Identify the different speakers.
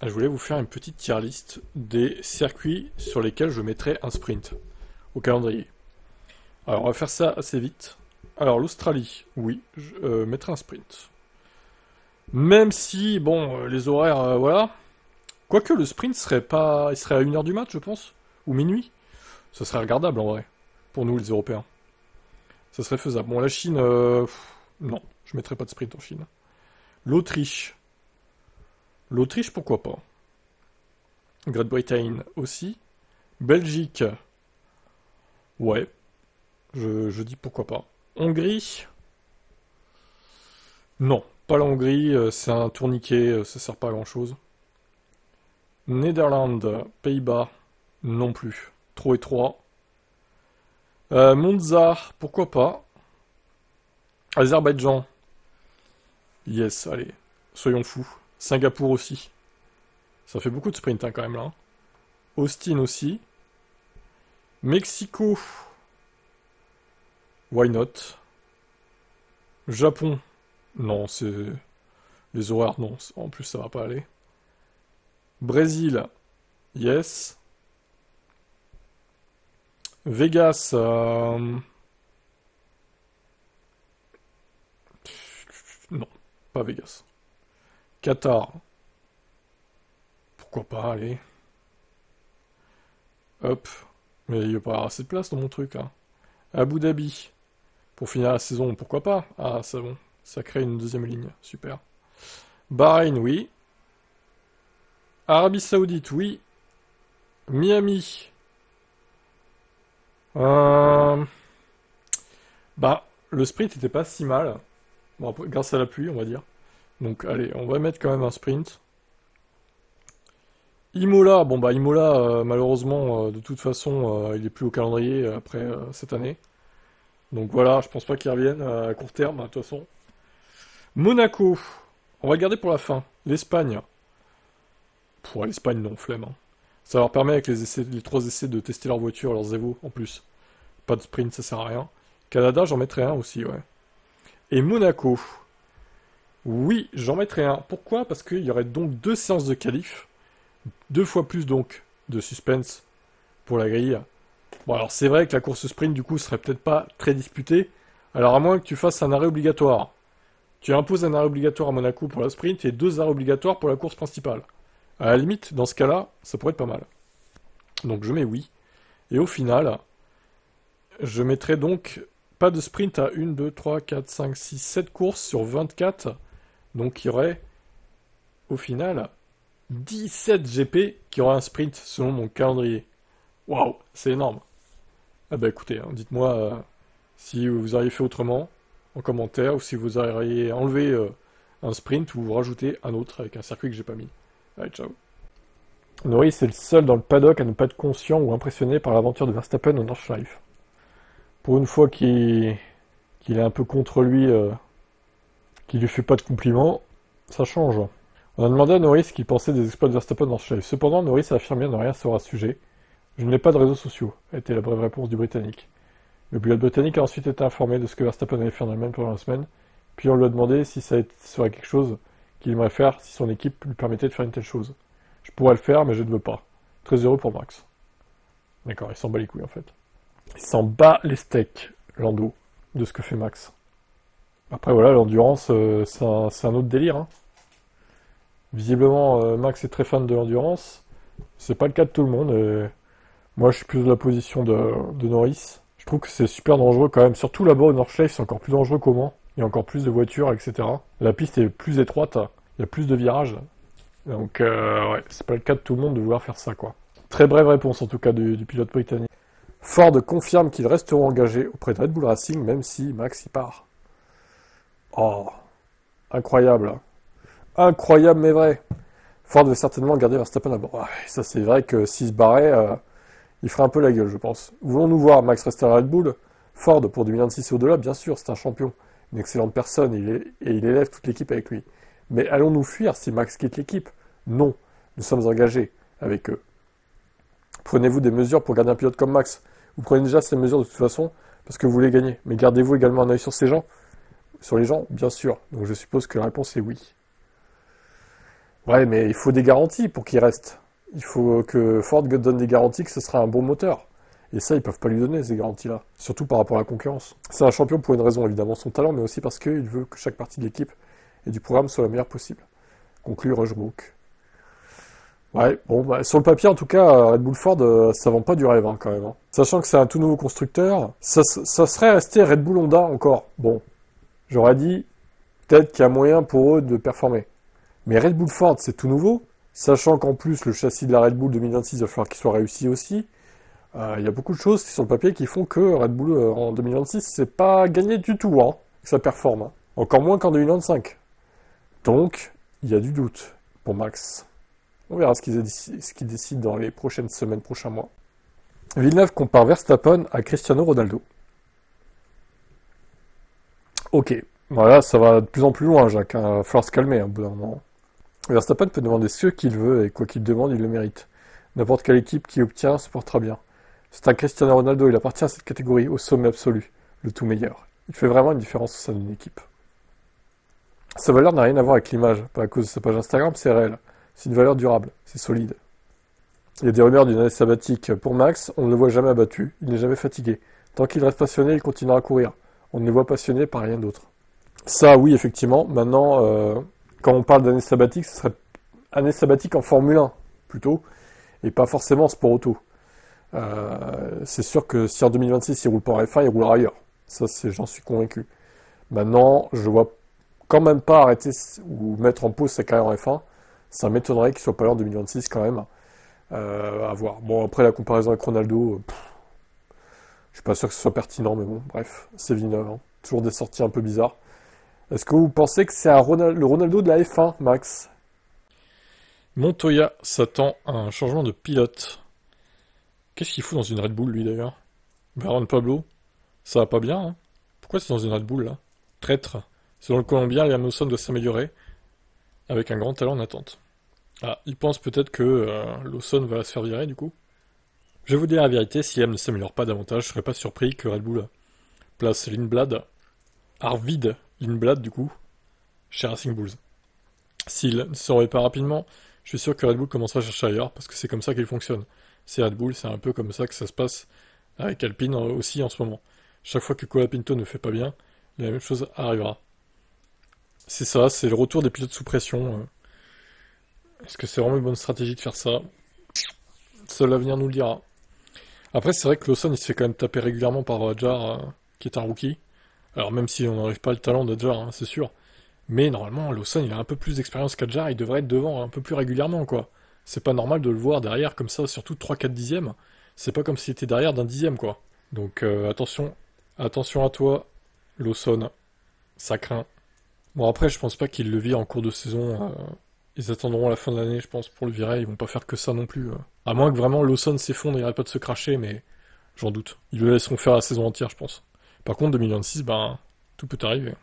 Speaker 1: Je voulais vous faire une petite tier list des circuits sur lesquels je mettrais un sprint au calendrier. Alors, on va faire ça assez vite. Alors, l'Australie, oui, je mettrai un sprint. Même si, bon, les horaires, voilà. Quoique le sprint serait pas. Il serait à 1h du mat, je pense. Ou minuit. Ça serait regardable en vrai. Pour nous, les Européens. Ça serait faisable. Bon, la Chine, non, je mettrai pas de sprint en Chine. L'Autriche. L'Autriche, pourquoi pas. Grande-Bretagne aussi. Belgique. Ouais, je dis pourquoi pas. Hongrie. Non, pas la Hongrie, c'est un tourniquet, ça sert pas à grand chose. Netherlands, Pays-Bas, non plus. Trop étroit. Monza, pourquoi pas. Azerbaïdjan, yes, allez, soyons fous. Singapour aussi. Ça fait beaucoup de sprint hein, quand même là. Hein. Austin aussi. Mexico, why not. Japon, non, c'est... Les horaires, non, en plus ça va pas aller. Brésil, yes. Vegas, non, pas Vegas. Qatar, pourquoi pas, allez. Hop, mais il n'y a pas assez de place dans mon truc, hein. Abu Dhabi, pour finir la saison, pourquoi pas. Ah, c'est bon, ça crée une deuxième ligne, super. Bahreïn, oui. Arabie Saoudite, oui. Miami. Euh... Bah, le sprint était pas si mal. Bon, grâce à la pluie, on va dire. Donc, allez, on va mettre quand même un sprint. Imola, bon bah Imola, malheureusement, de toute façon, il est plus au calendrier après cette année. Donc voilà, je pense pas qu'il revienne à court terme, de toute façon. Monaco, on va garder pour la fin. L'Espagne. Pour l'Espagne, non, flemme. Hein. Ça leur permet avec les 3 essais de tester leur voiture, leurs Evo en plus. Pas de sprint, ça sert à rien. Canada, j'en mettrai un aussi, ouais. Et Monaco. Oui, j'en mettrai un. Pourquoi? Parce qu'il y aurait donc 2 séances de qualif. 2 fois plus donc de suspense pour la grille. Bon alors c'est vrai que la course sprint du coup serait peut-être pas très disputée. Alors à moins que tu fasses un arrêt obligatoire. Tu imposes un arrêt obligatoire à Monaco pour la sprint et 2 arrêts obligatoires pour la course principale. À la limite, dans ce cas-là, ça pourrait être pas mal. Donc je mets oui. Et au final, je mettrai donc pas de sprint à 1, 2, 3, 4, 5, 6, 7 courses sur 24. Donc il y aurait au final 17 GP qui aura un sprint selon mon calendrier. Waouh, c'est énorme. Ah bah écoutez, hein, dites-moi si vous auriez fait autrement en commentaire ou si vous auriez enlevé un sprint ou vous rajoutez un autre avec un circuit que j'ai pas mis. Allez, ciao. Norris est le seul dans le paddock à ne pas être conscient ou impressionné par l'aventure de Verstappen au Nordschleife. Pour une fois qu'il est un peu contre lui, qu'il lui fait pas de compliments, ça change. On a demandé à Norris ce qu'il pensait des exploits de Verstappen dans ce live. Cependant, Norris a affirmé ne rien savoir à ce sujet. Je n'ai pas de réseaux sociaux, a été la brève réponse du Britannique. Le pilote britannique a ensuite été informé de ce que Verstappen avait fait en Allemagne pendant la semaine, puis on lui a demandé si ça serait quelque chose qu'il aimerait faire si son équipe lui permettait de faire une telle chose. Je pourrais le faire, mais je ne veux pas. Très heureux pour Max. D'accord, il s'en bat les couilles en fait. Il s'en bat les steaks, Lando, de ce que fait Max. Après voilà, l'endurance, c'est un autre délire. Hein. Visiblement, Max est très fan de l'endurance. C'est pas le cas de tout le monde. Moi, je suis plus de la position de Norris. Je trouve que c'est super dangereux quand même. Surtout là-bas au Nordschleife, c'est encore plus dangereux qu'au. Il y a encore plus de voitures, etc. La piste est plus étroite. Il y a plus de virages. Donc, ouais, c'est pas le cas de tout le monde de vouloir faire ça, quoi. Très brève réponse, en tout cas, du pilote britannique. Ford confirme qu'ils resteront engagés auprès de Red Bull Racing, même si Max y part. Oh, incroyable. Incroyable, mais vrai. Ford veut certainement garder Verstappen à bord. Ouais, ça, c'est vrai que s'il se barrait, il ferait un peu la gueule, je pense. Voulons-nous voir Max rester à Red Bull? Ford, pour 2026 et au-delà, bien sûr, c'est un champion. Une excellente personne, et il élève toute l'équipe avec lui. Mais allons-nous fuir si Max quitte l'équipe? Non, nous sommes engagés avec eux. Prenez-vous des mesures pour garder un pilote comme Max? Vous prenez déjà ces mesures de toute façon parce que vous voulez gagner. Mais gardez-vous également un œil sur les gens? Bien sûr. Donc je suppose que la réponse est oui. Ouais, mais il faut des garanties pour qu'il reste. Il faut que Ford donne des garanties que ce sera un bon moteur. Et ça, ils peuvent pas lui donner, ces garanties-là. Surtout par rapport à la concurrence. C'est un champion pour une raison, évidemment, son talent, mais aussi parce qu'il veut que chaque partie de l'équipe et du programme soit la meilleure possible. Conclut Rushbrook. Ouais, bon, bah, sur le papier, en tout cas, Red Bull Ford, ça vend pas du rêve, hein, quand même. Hein. Sachant que c'est un tout nouveau constructeur, ça serait resté Red Bull Honda encore. Bon, j'aurais dit, peut-être qu'il y a moyen pour eux de performer. Mais Red Bull Ford, c'est tout nouveau, sachant qu'en plus, le châssis de la Red Bull 2026 va falloir qu'il soit réussi aussi. Il y a beaucoup de choses sur le papier qui font que Red Bull en 2026, c'est pas gagné du tout, hein, que ça performe. Hein. Encore moins qu'en 2025. Donc, il y a du doute pour Max. On verra ce qu'ils décident dans les prochaines semaines, prochains mois. Villeneuve compare Verstappen à Cristiano Ronaldo. Ok, voilà, ça va de plus en plus loin, Jacques. Il va falloir se calmer un bout d'un moment. Verstappen peut demander ce qu'il veut et quoi qu'il demande, il le mérite. N'importe quelle équipe qui obtient se portera bien. C'est un Cristiano Ronaldo, il appartient à cette catégorie, au sommet absolu, le tout meilleur. Il fait vraiment une différence au sein d'une équipe. Sa valeur n'a rien à voir avec l'image, pas à cause de sa page Instagram, c'est réel. C'est une valeur durable, c'est solide. Il y a des rumeurs d'une année sabbatique pour Max, on ne le voit jamais abattu, il n'est jamais fatigué. Tant qu'il reste passionné, il continuera à courir. On ne le voit passionné par rien d'autre. Ça, oui, effectivement. Maintenant, quand on parle d'année sabbatique, ce serait année sabbatique en Formule 1, plutôt, et pas forcément en sport auto. C'est sûr que si en 2026 il roule pas en F1, il roulera ailleurs. Ça, j'en suis convaincu. Maintenant, je vois quand même pas arrêter ou mettre en pause sa carrière en F1. Ça m'étonnerait qu'il soit pas là en 2026 quand même. À voir. Bon, après la comparaison avec Ronaldo, je suis pas sûr que ce soit pertinent, mais bon, bref, c'est Villeneuve. Hein. Toujours des sorties un peu bizarres. Est-ce que vous pensez que c'est le Ronaldo de la F1, Max?
Speaker 2: Montoya s'attend à un changement de pilote. Qu'est-ce qu'il fout dans une Red Bull, lui, d'ailleurs? Vernon Pablo? Ça va pas bien, hein? Pourquoi c'est dans une Red Bull, là? Traître. Selon le Colombien, Liam Lawson doit s'améliorer, avec un grand talent en attente. Ah, il pense peut-être que Lawson va se faire virer, du coup? Je vais vous dire la vérité, si Liam ne s'améliore pas davantage, je serais pas surpris que Red Bull place Lindblad, Arvid Lindblad, du coup, chez Racing Bulls. S'il ne se remet pas rapidement, je suis sûr que Red Bull commencera à chercher ailleurs, parce que c'est comme ça qu'il fonctionne. C'est Red Bull, c'est un peu comme ça que ça se passe avec Alpine aussi en ce moment. Chaque fois que Colapinto ne fait pas bien, la même chose arrivera. C'est ça, c'est le retour des pilotes sous pression. Est-ce que c'est vraiment une bonne stratégie de faire ça? Seul l'avenir nous le dira. Après, c'est vrai que Lawson, il se fait quand même taper régulièrement par Hadjar, qui est un rookie. Alors même si on n'arrive pas le talent d'Hadjar, hein, c'est sûr. Mais normalement, Lawson, il a un peu plus d'expérience qu'Hadjar, il devrait être devant un peu plus régulièrement, quoi. C'est pas normal de le voir derrière comme ça, surtout 3-4 dixièmes. C'est pas comme s'il était derrière d'un dixième, quoi. Donc attention à toi, Lawson. Ça craint. Bon, après, je pense pas qu'il le vire en cours de saison. Ils attendront la fin de l'année, je pense, pour le virer. Ils vont pas faire que ça non plus. À moins que vraiment Lawson s'effondre, il arrête pas de se cracher, mais j'en doute. Ils le laisseront faire la saison entière, je pense. Par contre, 2026, ben, tout peut arriver.